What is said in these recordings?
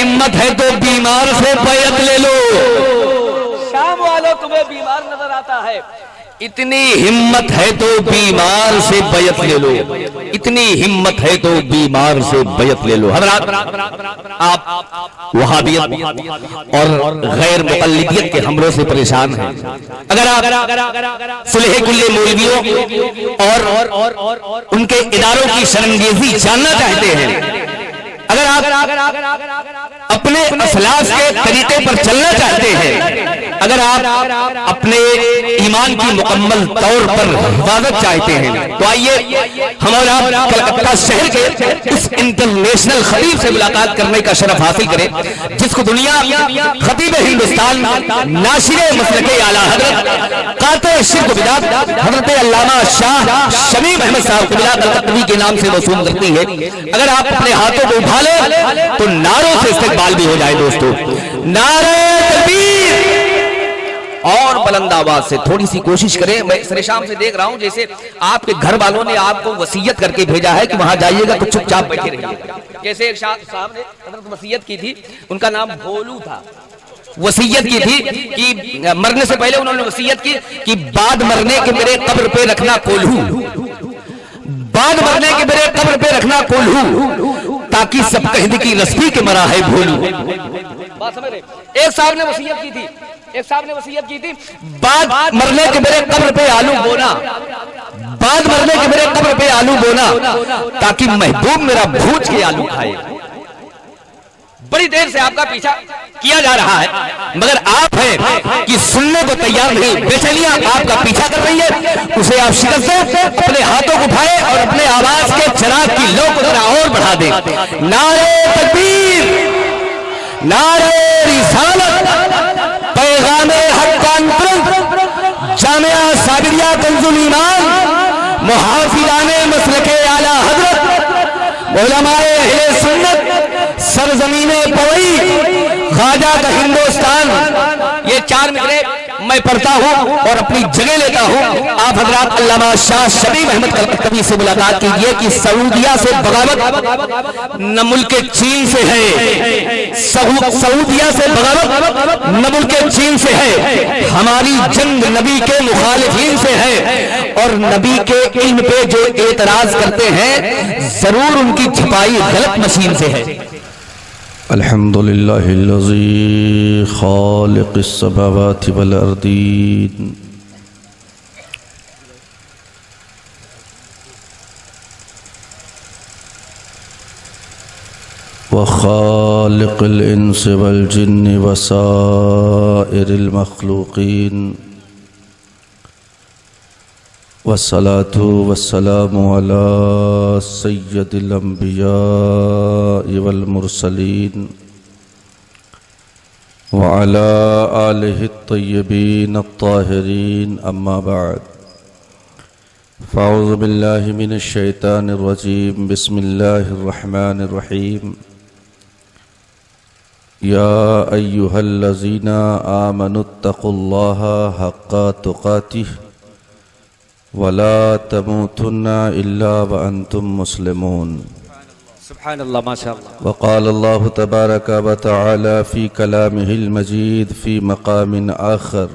ہمت ہے تو بیمار سے بیعت لے لو. شام والوں تمہیں بیمار نظر آتا ہے. اتنی ہمت ہے تو بیمار سے بیعت لے لو. اتنی ہمت ہے تو بیمار سے بیعت لے لو. حضرات آپ وہابیت اور غیر مقلدیت کے حملوں سے پریشان ہیں. اگر آپ صلح کل مولویوں اور ان کے اداروں کی شرمگیزی جاننا چاہتے ہیں، اگر آپ اپنے اسلاف کے طریقے پر چلنا چاہتے ہیں، اگر آپ اپنے ایمان کی مکمل طور پر حفاظت چاہتے ہیں، تو آئیے ہم اور آپ کلکتہ شہر کے اس انٹرنیشنل خطیب سے ملاقات کرنے کا شرف حاصل کریں جس کو دنیا خطیب ہندوستان، ناشر مسلک اعلیٰ حضرت قاطع شرک و بدعت حضرت علامہ شاہ شمیم احمد صاحب قبلہ کلکتوی کے نام سے موسوم کرتی ہے. اگر آپ اپنے ہاتھوں کو اٹھا لیں تو نعروں سے استقبال بھی ہو جائے. دوستو نعرہ تکبیر اور بلند آواز سے تھوڑی سی کوشش کریں. میں سر شام سے دیکھ رہا ہوں جیسے آپ کے گھر والوں نے آپ کو وصیت کر کے بھیجا ہے کہ وہاں جائیے گا تو چپ چاپ بیٹھے رہیے گا. جیسے ایک صاحب نے حضرت وصیت کی تھی، ان کا نام بھولو تھا. وصیت کی تھی کہ مرنے سے پہلے انہوں نے وصیت کی کہ بعد مرنے کے میرے قبر پہ رکھنا کولہو، بعد مرنے کے میرے قبر پہ رکھنا کولہو تاکہ سب کہنے کی رسمی کے مراحل بھولو. بات سمجھ رہے؟ ایک صاحب نے وصیت کی تھی، ایک صاحب نے وصیت کی تھی بعد مرنے کے میرے قبر پہ آلو بونا، بعد مرنے کے میرے قبر پہ آلو بونا تاکہ محبوب میرا بھوج کے آلو کھائے. بڑی دیر سے آپ کا پیچھا کیا جا رہا ہے مگر آپ ہیں کہ سننے کو تیار نہیں. بے چلیاں آپ کا پیچھا کر رہی ہے، اسے آپ شکست دیں، اپنے ہاتھوں کو اٹھائیں اور اپنے آواز کے چراغ کی لو کو ذرا اور بڑھا دیں. نعرہ تکبیر، نعرہ رسالت، پیغام حق کانفرنس، جامعہ صابریہ کنز الایمان، محافظان مسلک اعلیٰ حضرت، علماء اہل سنت، سرزمین پوئی، خواجہ کا ہندوستان. یہ چار مصرے میں پڑھتا ہوں اور اپنی جگہ لیتا ہوں. آپ حضرات علامہ شاہ شمیم احمد کلکتوی سے ملاقات کیجئے کہ سعودیہ سے بغاوت نہ ملک چین سے ہے، سعودیہ سے بغاوت نہ ملک چین سے ہے. ہماری جنگ نبی کے مخالفین سے ہے اور نبی کے علم پہ جو اعتراض کرتے ہیں ضرور ان کی چھپائی غلط مشین سے ہے. الحمد لله الذي خالق السماوات والأرضين وخالق الإنس والجن وسائر المخلوقين، والصلاة والسلام على سيد الأنبياء والمرسلين وعلى آله الطيبين الطاهرين. أما بعد، فأعوذ بالله من الشيطان الرجيم. بسم الله الرحمن الرحيم. يا أيها الذين آمنوا اتقوا الله حق تقاته ولا تموتن إلا وأنتم مسلمون. سبحان اللہ، ماشاء اللہ. وقال الله تبارك وتعالى في كلامه المجيد في مقام آخر: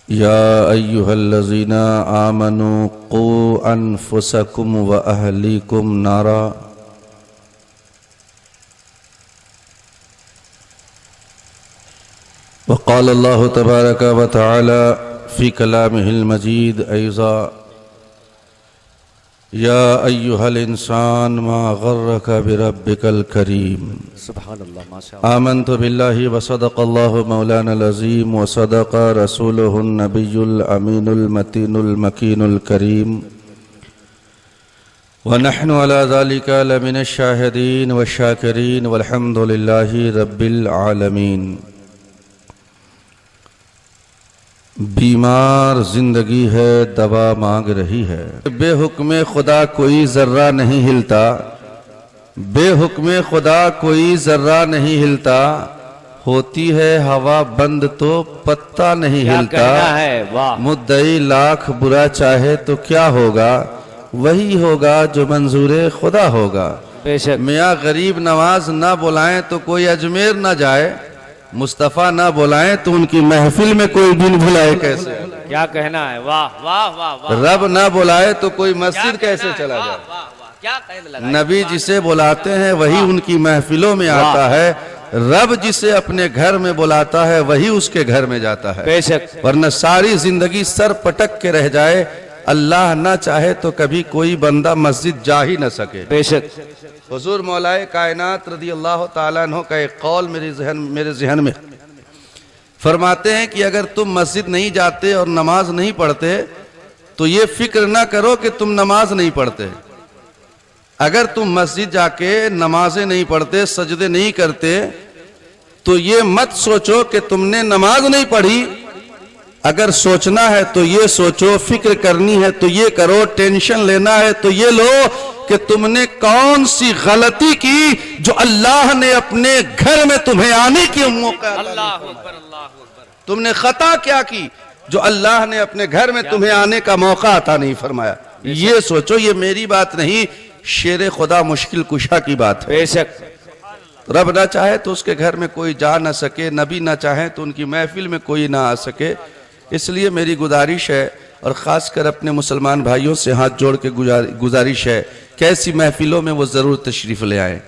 يا أيها الذين آمنوا قوا أنفسكم وأهليكم نارا. وقال الله تبارك وتعالى في كلامه المجيد أيضا: يا أيها الإنسان ما غرك بربك الكريم. سبحان اللہ، ماشاء اللہ. آمنت بالله وصدق الله مولانا العظيم وصدق رسوله النبي الأمين المتين المكين الكريم، ونحن على ذلك لمن الشاهدين والشاكرين والحمد لله رب العالمين. بیمار زندگی ہے، دوا مانگ رہی ہے. بے حکم خدا کوئی ذرہ نہیں ہلتا، بے حکم خدا کوئی ذرہ نہیں ہلتا. ہوتی ہے ہوا بند تو پتا نہیں ہلتا. مدعی لاکھ برا چاہے تو کیا ہوگا، وہی ہوگا جو منظور خدا ہوگا. بے شک میاں غریب نواز نہ بلائیں تو کوئی اجمیر نہ جائے، مصطفیٰ نہ بلائیں تو ان کی محفل میں کوئی دن بھلائے کیسے؟ کیا کہنا ہے، واہ واہ واہ واہ، رب نہ بلائے تو کوئی مسجد کیسے چلا جائے؟ کیا قید لگا؟ نبی جسے بلاتے ہیں وہی ان کی محفلوں میں آتا ہے، رب جسے اپنے گھر میں بلاتا ہے وہی اس کے گھر میں جاتا ہے، بے شک ورنہ ساری زندگی سر پٹک کے رہ جائے، اللہ نہ چاہے تو کبھی کوئی بندہ مسجد جا ہی نہ سکے۔ بے شک حضور مولا کائنات رضی اللہ تعالیٰ عنہ کا ایک قول میرے ذہن میں فرماتے ہیں کہ اگر تم مسجد نہیں جاتے اور نماز نہیں پڑھتے تو یہ فکر نہ کرو کہ تم نماز نہیں پڑھتے، اگر تم مسجد جا کے نمازیں نہیں پڑھتے، سجدے نہیں کرتے تو یہ مت سوچو کہ تم نے نماز نہیں پڑھی، اگر سوچنا ہے تو یہ سوچو، فکر کرنی ہے تو یہ کرو، ٹینشن لینا ہے تو یہ لو کہ تم نے کون سی غلطی کی جو اللہ نے اپنے گھر میں تمہیں آنے کی موقع عطا نہیں فرمایا۔ تم نے خطا کیا کی جو اللہ نے اپنے گھر میں تمہیں آنے کا موقع عطا نہیں فرمایا، یہ سوچو۔ یہ میری بات نہیں، شیر خدا مشکل کشا کی بات ہے۔ بے شک رب نہ چاہے تو اس کے گھر میں کوئی جا نہ سکے، نبی نہ چاہے تو ان کی محفل میں کوئی نہ آ سکے، اس لیے میری گزارش ہے اور خاص کر اپنے مسلمان بھائیوں سے ہاتھ جوڑ کے گزارش ہے کہ ایسی محفلوں میں وہ ضرور تشریف لے آئیں۔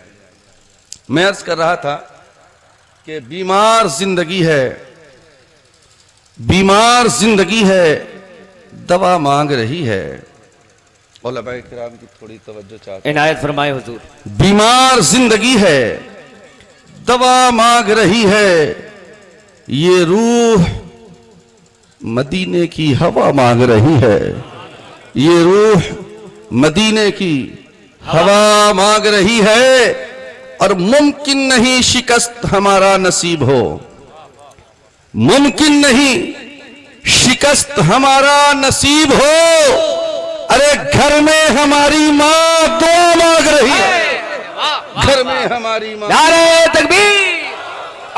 میں عرض کر رہا تھا کہ بیمار زندگی ہے، بیمار زندگی ہے، دوا مانگ رہی ہے۔ علماء کرام کی تھوڑی توجہ چاہتا ہوں۔ عنایت فرمائے حضور۔ بیمار زندگی ہے، دوا مانگ رہی ہے، یہ روح مدینے کی ہوا مانگ رہی ہے، یہ روح مدینے کی ہوا مانگ رہی ہے، اور ممکن نہیں شکست ہمارا نصیب ہو، ممکن نہیں شکست ہمارا نصیب ہو۔ ارے گھر میں ہماری ماں دعا مانگ رہی ہے، گھر میں ہماری ماں۔ نعرہ تکبیر،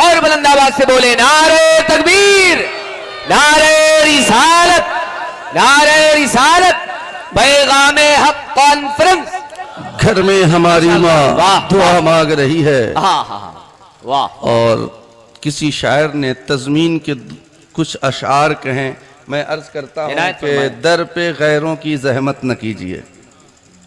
اور بلند آواز سے بولے نعرہ تکبیر، نعرہ رسالت، نعرہ رسالت، پیغام حق کانفرنس۔ گھر میں ہماری ماں دعا مانگ رہی ہے۔ واہ، اور کسی شاعر نے تضمین کے کچھ اشعار کہیں، میں عرض کرتا ہوں کہ در پہ غیروں کی زحمت نہ کیجیے،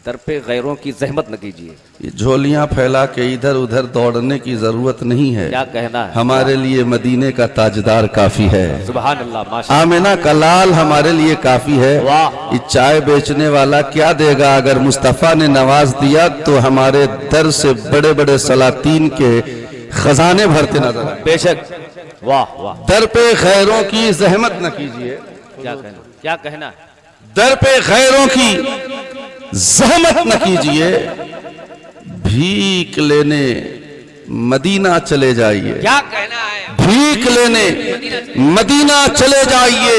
در پہ غیروں کی زحمت نہ کیجیے۔ یہ جھولیاں پھیلا کے ادھر ادھر دوڑنے کی ضرورت نہیں ہے، کیا کہنا ہے، ہمارے لیے مدینے کا تاجدار کافی ہے، سبحان اللہ، ماشاء آمنہ کا لال ہمارے لیے کافی ہے۔ واہ۔ یہ چائے بیچنے والا کیا دے گا؟ اگر مصطفیٰ نے نواز دیا تو ہمارے در سے بڑے بڑے سلاطین کے خزانے بھرتے نظر آئیں۔ بے شک، واہ واہ، در پہ غیروں کی زحمت نہ کیجیے، کیا کہنا، کیا کہنا ہے، در پہ غیروں کی زحمت نہ کیجیے، بھیک لینے مدینہ چلے جائیے، کیا کہنا ہے، بھیک لینے مدینہ چلے جائیے،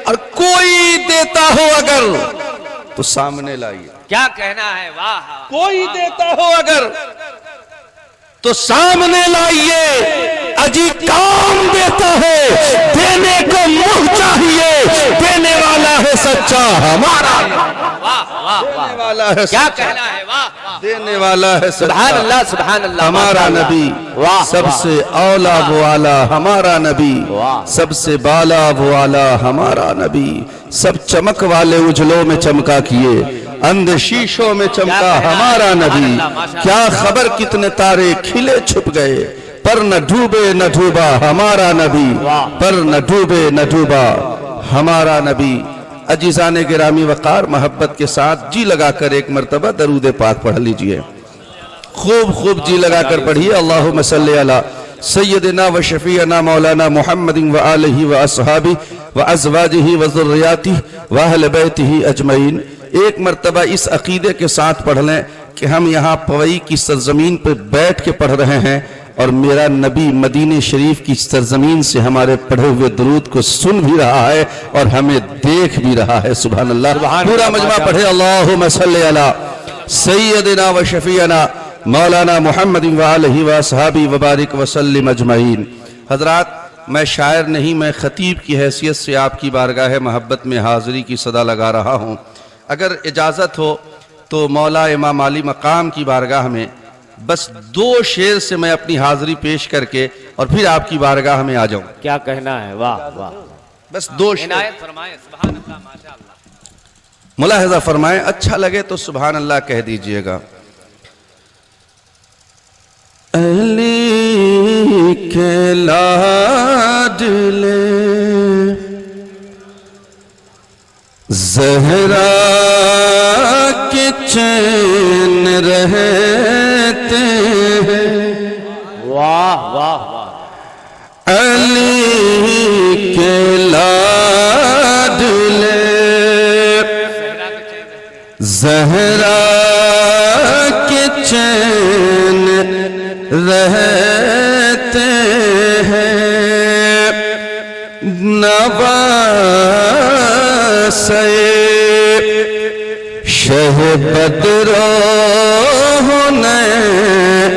اور کوئی دیتا ہو اگر تو سامنے لائیے، کیا کہنا ہے، واہ، کوئی دیتا ہو اگر تو سامنے لائیے، اجی کام دیتا ہے دینے کو منہ چاہیے، دینے والا ہے سچا ہمارا، دینے والا ہے کیا سچا، کہنا ہے، واہ واہ، دینے والا ہے سبحان سچا اللہ، سبحان اللہ، ہمارا نبی واہ، سب سے اولا وہ آلہ، ہمارا نبی واہ۔ سب سے بالا وہ آلہ، ہمارا نبی سب چمک والے اجلوں میں چمکا کیے، اندھ شیشوں میں چمکا ہمارا نبی، کیا خبر کتنے تارے کھلے چھپ گئے، پر نہ ڈوبے نہ ڈوبا ہمارا نبی، پر نہ ڈوبے نہ ڈوبا ہمارا نبی۔ عزیزان گرامی وقار، محبت کے ساتھ جی لگا کر ایک مرتبہ درود پاک پڑھ لیجئے، خوب خوب جی لگا کر پڑھیے۔ اللہم صلی علی سیدنا و شفیعنا مولانا محمد و آلہ و اصحابہ و ازواجہ و ذریاتہ و اہل بیتہ اجمعین۔ ایک مرتبہ اس عقیدے کے ساتھ پڑھ لیں کہ ہم یہاں پوئی کی سرزمین پر بیٹھ کے پڑھ رہے ہیں، اور میرا نبی مدینہ شریف کی سرزمین سے ہمارے پڑھے ہوئے درود کو سن بھی رہا ہے اور ہمیں دیکھ بھی رہا ہے۔ سبحان اللہ، پورا مجمع پڑھے اللہم صلی علی سیدنا و شفیعنا مولانا محمد و آلہ و اصحابہ و بارک وسلم اجمعین۔ حضرات، میں شاعر نہیں، میں خطیب کی حیثیت سے آپ کی بارگاہ محبت میں حاضری کی صدا لگا رہا ہوں۔ اگر اجازت ہو تو مولا امام علی مقام کی بارگاہ میں بس 2 شعر سے میں اپنی حاضری پیش کر کے اور پھر آپ کی بارگاہ میں آ جاؤں. کیا کہنا ہے؟ واہ واہ. بس 2 شعر عنایت فرمائیں. سبحان اللہ ماشاء اللہ. ملاحظہ فرمائیں. اچھا لگے تو سبحان اللہ کہہ دیجئے گا. علی کے لاڈلے زہرا کے چین رہتے ہیں. واہ واہ واہ. علی کے لاڈلے زہرا کے چین رہتے ہیں. نواسے شہ بدرو حنین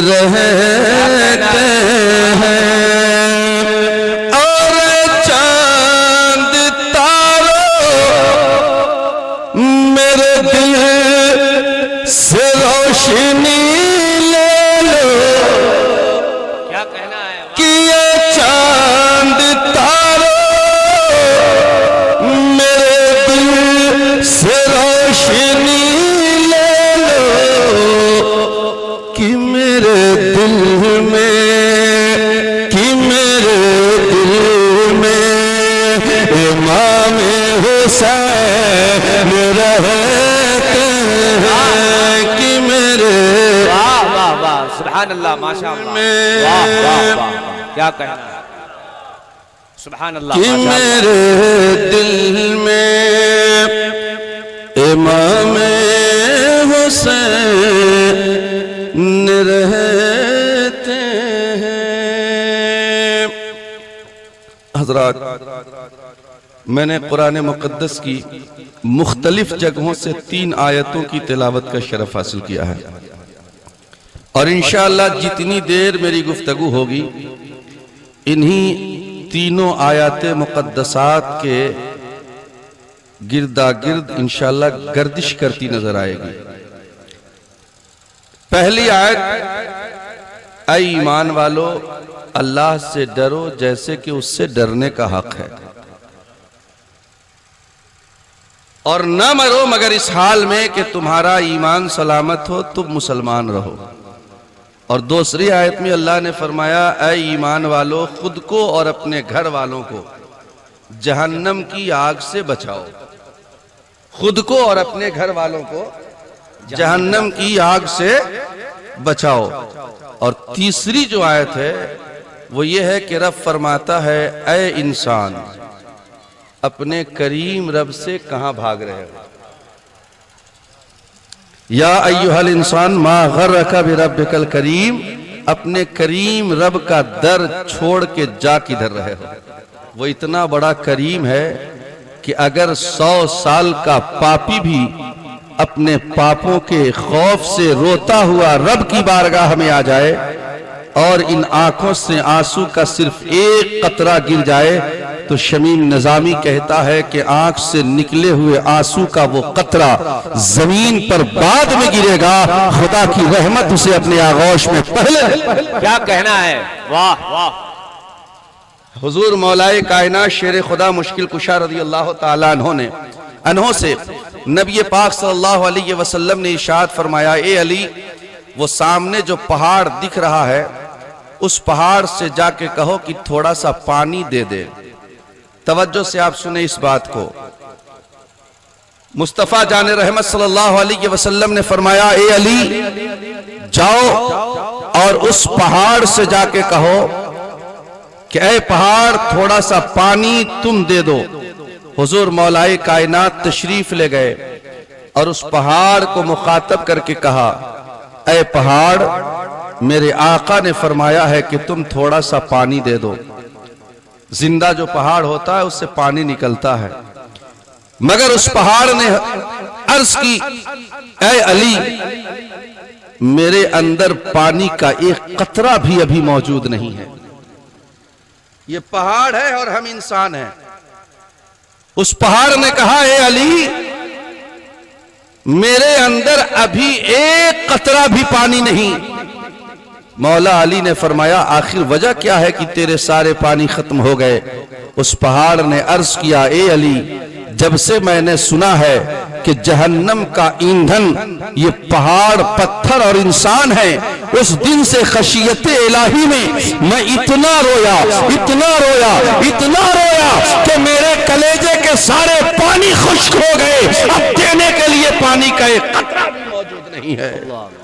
رہتے ہیں. اور چاند تاروں میرے دل سے روشنی لے لو. کیا کہنا ہے؟ کہ یہ چاند تاروں میرے دل سے روشنی لے لو. کہ میرے دل میں امام حسین رہتے ہیں. کہ میرے واہ واہ واہ. سبحان اللہ ماشاء اللہ. واہ واہ واہ. کیا کہنا ہے؟ سبحان اللہ کہ ماشاء اللہ. میرے دل میں امام حسین رہتے ہیں. حضرات، میں نے قرآن مقدس کی مختلف جگہوں سے 3 آیتوں کی تلاوت کا شرف حاصل کیا ہے، اور انشاءاللہ جتنی دیر میری گفتگو ہوگی انہی 3 آیات مقدسات کے گردا گرد انشاءاللہ گردش کرتی نظر آئے گی. پہلی آیت، اے ایمان والو اللہ سے ڈرو جیسے کہ اس سے ڈرنے کا حق ہے، اور نہ مرو مگر اس حال میں کہ تمہارا ایمان سلامت ہو، تم مسلمان رہو. اور دوسری آیت میں اللہ نے فرمایا اے ایمان والو خود کو اور اپنے گھر والوں کو جہنم کی آگ سے بچاؤ. خود کو اور اپنے گھر والوں کو جہنم کی آگ سے بچاؤ. اور تیسری جو آیت ہے وہ یہ ہے کہ رب فرماتا ہے اے انسان اپنے کریم رب سے کہاں بھاگ رہے ہو. یا ایھا الانسان ما غرک بربک الکریم، اپنے کریم رب کا در چھوڑ کے جا کدھر رہے ہو. وہ اتنا بڑا کریم ہے کہ اگر 100 سال کا پاپی بھی اپنے پاپوں کے خوف سے روتا ہوا رب کی بارگاہ میں آ جائے اور ان آنکھوں سے آنسو کا صرف ایک قطرہ گر جائے تو شمیم نظامی کہتا ہے کہ آنکھ سے نکلے ہوئے آنسو کا وہ قطرہ زمین پر بعد میں گرے گا، خدا کی رحمت اسے اپنے آغوش میں پہلے. کیا کہنا ہے؟ واہ واہ. حضور مولائے کائنات شیر خدا مشکل کشا رضی اللہ تعالیٰ عنہ سے نبی پاک صلی اللہ علیہ وسلم نے ارشاد فرمایا اے علی وہ سامنے جو پہاڑ دکھ رہا ہے اس پہاڑ سے جا کے کہو کہ تھوڑا سا پانی دے دے. توجہ سے آپ سنیں اس بات کو. مصطفیٰ جان رحمت صلی اللہ علیہ وسلم نے فرمایا اے علی جاؤ اور اس پہاڑ سے جا کے کہو کہ اے پہاڑ تھوڑا سا پانی تم دے دو. حضور مولائے کائنات تشریف لے گئے اور اس پہاڑ کو مخاطب کر کے کہا اے پہاڑ میرے آقا نے فرمایا ہے کہ تم تھوڑا سا پانی دے دو. زندہ جو پہاڑ ہوتا ہے اس سے پانی نکلتا ہے، مگر اس پہاڑ نے عرض کی اے علی میرے اندر پانی کا ایک قطرہ بھی ابھی موجود نہیں ہے. یہ پہاڑ ہے اور ہم انسان ہیں. اس پہاڑ نے کہا اے علی میرے اندر ابھی ایک قطرہ بھی پانی نہیں۔ مولا علی نے فرمایا آخر وجہ کیا ہے کہ تیرے سارے پانی ختم ہو گئے؟ اس پہاڑ نے عرض کیا اے علی، جب سے میں نے سنا ہے کہ جہنم کا ایندھن یہ پہاڑ، پتھر اور انسان ہے، اس دن سے خشیت الہی میں اتنا رویا، اتنا رویا، اتنا رویا کہ میرے کلیجے کے سارے پانی خشک ہو گئے۔ اب دینے کے لیے پانی کا ایک قطرہ بھی موجود نہیں ہے۔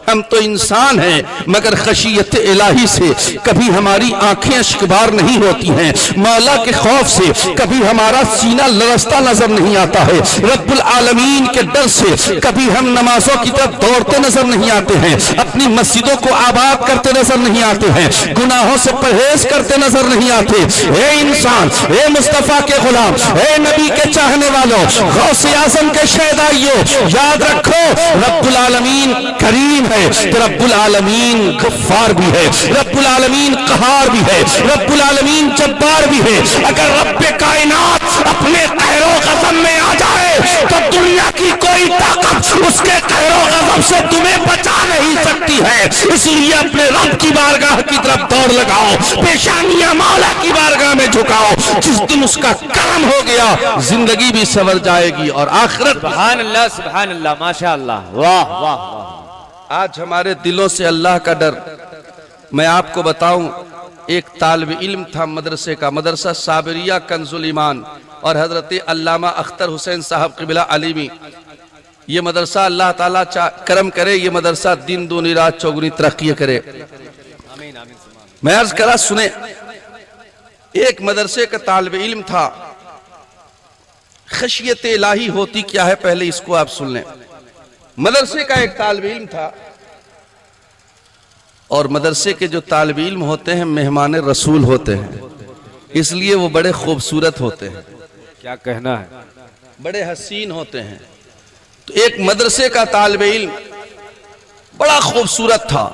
ہم تو انسان ہیں مگر خشیت الہی سے کبھی ہماری آنکھیں اشکبار نہیں ہوتی ہیں، مولا کے خوف سے کبھی ہمارا سینہ لرزتا نظر نہیں آتا ہے، رب العالمین کے ڈر سے کبھی ہم نمازوں کی طرف دوڑتے نظر نہیں آتے ہیں، اپنی مسجدوں کو آباد کرتے نظر نہیں آتے ہیں، گناہوں سے پرہیز کرتے نظر نہیں آتے۔ اے انسان، اے مصطفیٰ کے غلام، اے نبی کے چاہنے والوں، غوث اعظم کے شہدائیوں، یاد رکھو رب العالمین کریم ہے، رب العالمین غفار بھی ہے، رب العالمین قہار بھی ہے، رب العالمین جبار بھی ہے۔ اگر رب کائنات اپنے قہر و غضب میں آ جائے تو دنیا کی کوئی طاقت اس کے قہر و غضب سے تمہیں بچا نہیں سکتی ہے۔ اس لیے اپنے رب کی بارگاہ کی طرف دوڑ لگاؤ، پیشانیاں مولا کی بارگاہ میں جھکاؤ۔ جس دن اس کا کرم ہو گیا زندگی بھی سنور جائے گی اور آخرت۔ سبحان اللہ، سبحان اللہ، ماشاءاللہ، واہ واہ واہ۔ آج ہمارے دلوں سے اللہ کا ڈر، میں آپ کو بتاؤں، ایک طالب علم تھا مدرسے کا، مدرسہ صابریہ کنز الایمان، اور حضرت علامہ اختر حسین صاحب قبلہ علیمی۔ یہ مدرسہ اللہ تعالیٰ کرم کرے، یہ مدرسہ دن دونی رات چوگنی ترقی کرے۔ میں عرض کرا سنیں، ایک مدرسے کا طالب علم تھا۔ خشیت الہی ہوتی کیا ہے پہلے اس کو آپ سن لیں۔ مدرسے کا ایک طالب علم تھا، اور مدرسے کے جو طالب علم ہوتے ہیں مہمان رسول ہوتے ہیں، اس لیے وہ بڑے خوبصورت ہوتے ہیں، کیا کہنا ہے، بڑے حسین ہوتے ہیں۔ تو ایک مدرسے کا طالب علم بڑا خوبصورت تھا۔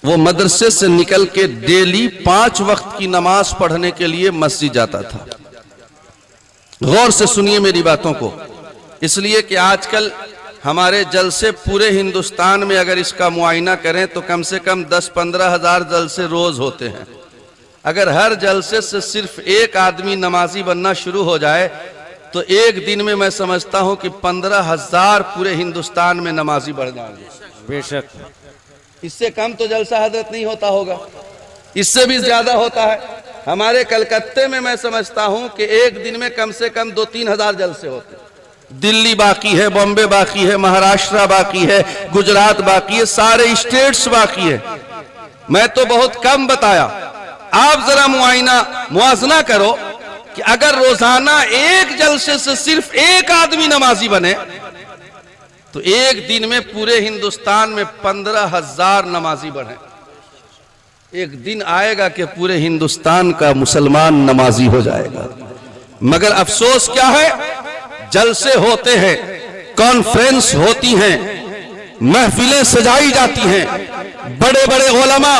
وہ مدرسے سے نکل کے ڈیلی 5 وقت کی نماز پڑھنے کے لیے مسجد جاتا تھا۔ غور سے سنیے میری باتوں کو، اس لیے کہ آج کل ہمارے جلسے پورے ہندوستان میں اگر اس کا معائنہ کریں تو کم سے کم 10-15 ہزار جلسے روز ہوتے ہیں۔ اگر ہر جلسے سے صرف ایک آدمی نمازی بننا شروع ہو جائے تو ایک دن میں سمجھتا ہوں کہ 15,000 پورے ہندوستان میں نمازی بڑھ جائیں گے۔ بے شک، اس سے کم تو جلسہ حضرت نہیں ہوتا ہوگا، اس سے بھی زیادہ ہوتا ہے۔ ہمارے کلکتے میں سمجھتا ہوں کہ ایک دن میں کم سے کم 2-3 ہزار جلسے ہوتے ہیں۔ دلی باقی ہے، بامبے باقی ہے، مہاراشٹر باقی ہے، گجرات باقی ہے، سارے اسٹیٹس باقی ہے۔ میں تو بہت کم بتایا، آپ ذرا موازنہ کرو کہ اگر روزانہ ایک جلسے سے صرف ایک آدمی نمازی بنے تو ایک دن میں پورے ہندوستان میں 15,000 نمازی بڑھیں۔ ایک دن آئے گا کہ پورے ہندوستان کا مسلمان نمازی ہو جائے گا۔ مگر افسوس کیا ہے، جلسے ہوتے ہیں، کانفرنس ہوتی ہیں، محفلیں سجائی جاتی ہیں، بڑے بڑے علماء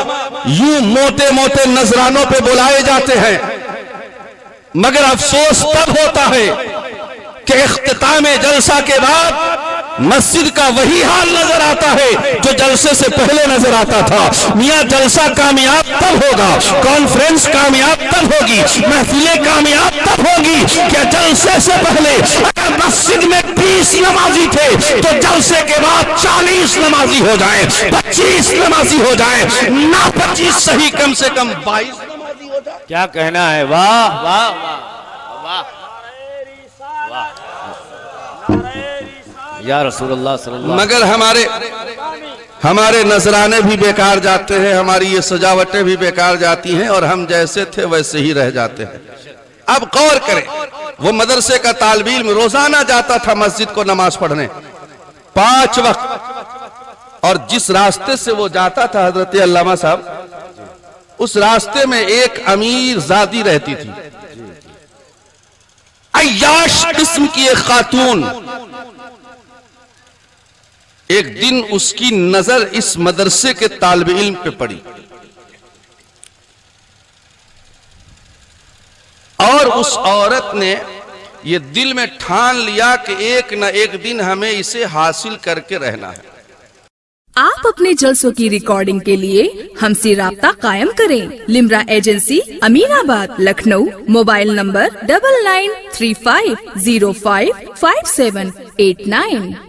یوں موٹے موٹے نذرانوں پہ بلائے جاتے ہیں، مگر افسوس تب ہوتا ہے کہ اختتام جلسہ کے بعد مسجد کا وہی حال نظر آتا ہے جو جلسے سے پہلے نظر آتا تھا۔ میاں جلسہ کامیاب تب ہوگا، کانفرنس کامیاب تب ہوگی، محفلیں کامیاب تب ہوگی کہ جلسے سے پہلے اگر مسجد میں 20 نمازی تھے تو جلسے کے بعد 40 نمازی ہو جائیں، 25 نمازی ہو جائیں، نہ 25 صحیح کم سے کم 22 نمازی ہو جائیں۔ کیا کہنا ہے، واہ واہ واہ واہ، یا رسول اللہ صلی اللہ علیہ وسلم۔ مگر ہمارے نذرانے بھی بیکار جاتے ہیں، ہماری یہ سجاوٹیں بھی بیکار جاتی ہیں، اور ہم جیسے تھے ویسے ہی رہ جاتے ہیں۔ اب غور کریں، وہ مدرسے کا طالب علم روزانہ جاتا تھا مسجد کو نماز پڑھنے 5 وقت، اور جس راستے سے وہ جاتا تھا حضرت علامہ صاحب، اس راستے میں ایک امیر زادی رہتی تھی، عیاش قسم کی ایک خاتون۔ ایک دن اس کی نظر اس مدرسے کے طالب علم پہ پڑی، اور اس عورت نے یہ دل میں ٹھان لیا کہ ایک نہ ایک دن ہمیں اسے حاصل کر کے رہنا ہے۔ آپ اپنے جلسوں کی ریکارڈنگ کے لیے ہم سے رابطہ قائم کریں۔ لمرا ایجنسی، امین آباد، لکھنؤ۔ Mobile number 9935055789۔